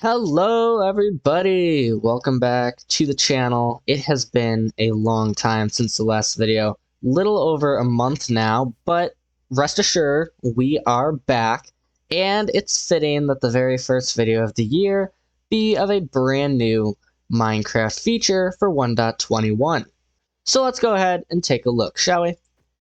Hello everybody! Welcome back to the channel. It has been a long time since the last video. Little over a month now, but rest assured, we are back, and it's fitting that the very first video of the year be of a brand new Minecraft feature for 1.21. So let's go ahead and take a look, shall we?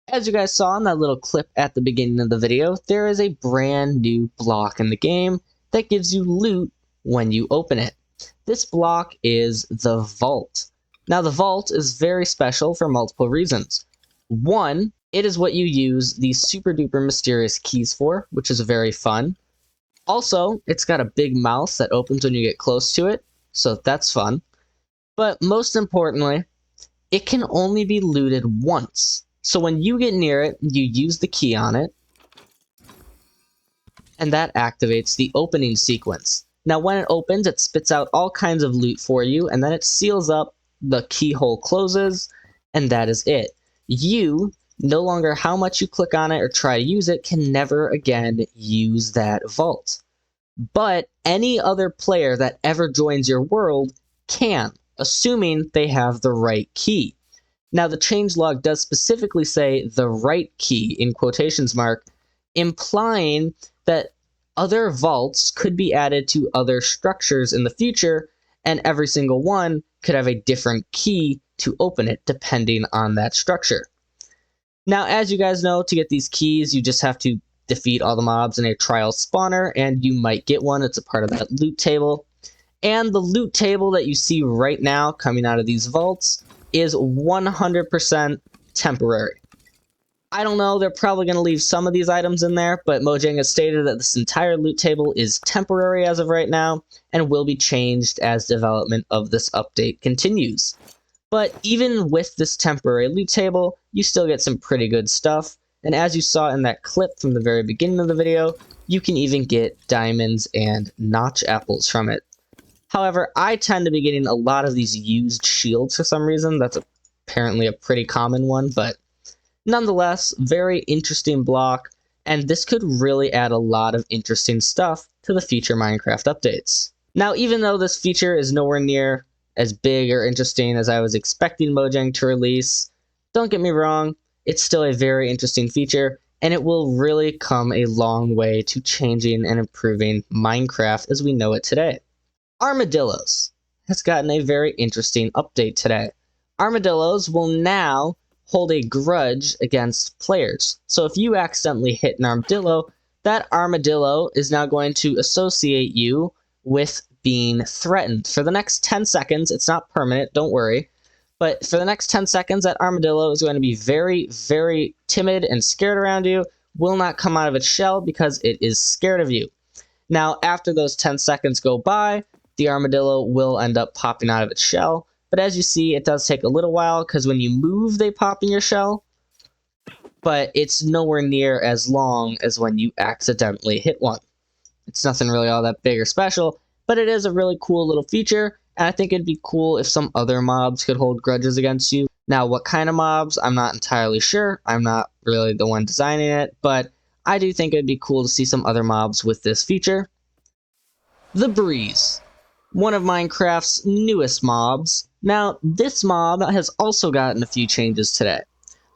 As you guys saw in that little clip at the beginning of the video, there is a brand new block in the game that gives you loot when you open it. This block is the vault. Now the vault is very special for multiple reasons. One, it is what you use the super duper mysterious keys for, which is very fun. Also, it's got a big mouth that opens when you get close to it, so that's fun. But most importantly, it can only be looted once. So when you get near it, you use the key on it, and that activates the opening sequence. Now when it opens, it spits out all kinds of loot for you, and then it seals up, the keyhole closes, and that is it. You, no longer how much you click on it or try to use it, can never again use that vault. But any other player that ever joins your world can, assuming they have the right key. Now the changelog does specifically say the right key in quotations mark, implying that other vaults could be added to other structures in the future, and every single one could have a different key to open it depending on that structure. Now, as you guys know, to get these keys, you just have to defeat all the mobs in a trial spawner, and you might get one. It's a part of that loot table. And the loot table that you see right now coming out of these vaults is 100% temporary. I don't know, they're probably going to leave some of these items in there, but Mojang has stated that this entire loot table is temporary as of right now, and will be changed as development of this update continues. But even with this temporary loot table, you still get some pretty good stuff, and as you saw in that clip from the very beginning of the video, you can even get diamonds and notch apples from it. However, I tend to be getting a lot of these used shields for some reason. That's apparently a pretty common one, but nonetheless, very interesting block, and this could really add a lot of interesting stuff to the future Minecraft updates. Now, even though this feature is nowhere near as big or interesting as I was expecting Mojang to release, don't get me wrong, it's still a very interesting feature, and it will really come a long way to changing and improving Minecraft as we know it today. Armadillos has gotten a very interesting update today. Armadillos will now hold a grudge against players. So if you accidentally hit an armadillo, that armadillo is now going to associate you with being threatened. For the next 10 seconds, it's not permanent, don't worry, but for the next 10 seconds, that armadillo is going to be very, very timid and scared around you, will not come out of its shell because it is scared of you. Now, after those 10 seconds go by, the armadillo will end up popping out of its shell. But as you see, it does take a little while, because when you move, they pop in your shell. But it's nowhere near as long as when you accidentally hit one. It's nothing really all that big or special, but it is a really cool little feature, and I think it'd be cool if some other mobs could hold grudges against you. Now, what kind of mobs, I'm not entirely sure. I'm not really the one designing it, but I do think it'd be cool to see some other mobs with this feature. The Breeze, one of Minecraft's newest mobs. Now, this mob has also gotten a few changes today.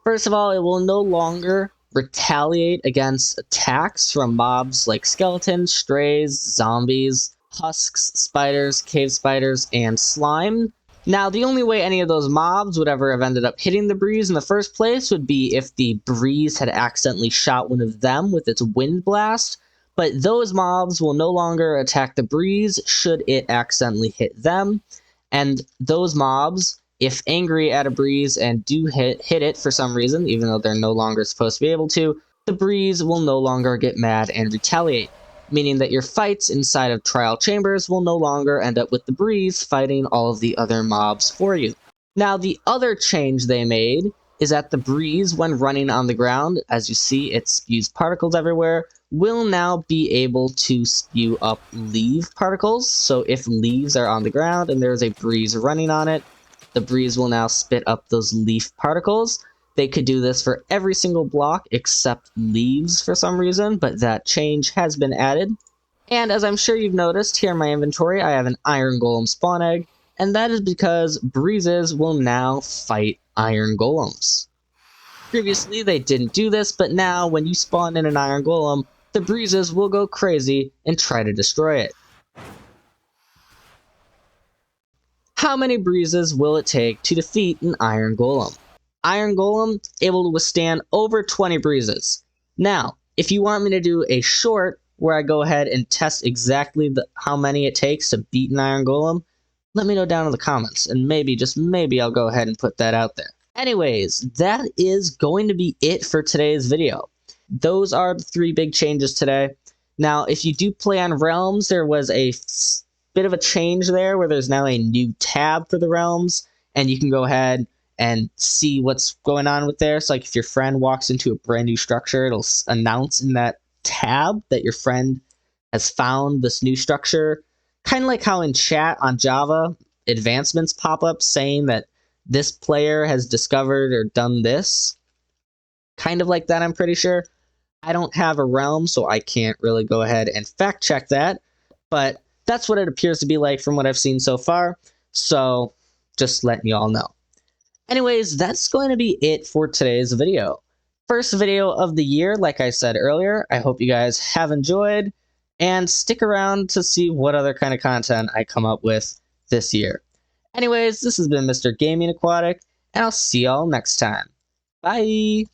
First of all, it will no longer retaliate against attacks from mobs like skeletons, strays, zombies, husks, spiders, cave spiders, and slime. Now, the only way any of those mobs would ever have ended up hitting the Breeze in the first place would be if the Breeze had accidentally shot one of them with its wind blast, but those mobs will no longer attack the Breeze should it accidentally hit them. And those mobs, if angry at a Breeze and do hit it for some reason, even though they're no longer supposed to be able to, the Breeze will no longer get mad and retaliate, meaning that your fights inside of trial chambers will no longer end up with the Breeze fighting all of the other mobs for you. Now, the other change they made is that the Breeze, when running on the ground, as you see, it spews particles everywhere, will now be able to spew up leaf particles. So if leaves are on the ground and there's a Breeze running on it, the Breeze will now spit up those leaf particles. They could do this for every single block except leaves for some reason, but that change has been added. And as I'm sure you've noticed, here in my inventory I have an iron golem spawn egg, and that is because breezes will now fight iron golems. Previously they didn't do this, but now when you spawn in an iron golem, the breezes will go crazy and try to destroy it. How many breezes will it take to defeat an iron golem? Iron golem able to withstand over 20 breezes. Now, if you want me to do a short where I go ahead and test exactly how many it takes to beat an iron golem, let me know down in the comments, and maybe, just maybe, I'll go ahead and put that out there. Anyways, that is going to be it for today's video. Those are the 3 big changes today. Now, if you do play on Realms, there was a bit of a change there where there's now a new tab for the Realms, and you can go ahead and see what's going on with there. So like if your friend walks into a brand new structure, it'll announce in that tab that your friend has found this new structure. Kind of like how in chat on Java, advancements pop up saying that this player has discovered or done this. Kind of like that, I'm pretty sure. I don't have a realm, so I can't really go ahead and fact check that, but that's what it appears to be like from what I've seen so far, so just letting you all know. Anyways, that's going to be it for today's video. First video of the year, like I said earlier. I hope you guys have enjoyed, and stick around to see what other kind of content I come up with this year. Anyways, this has been Mr. Gaming Aquatic, and I'll see y'all next time. Bye!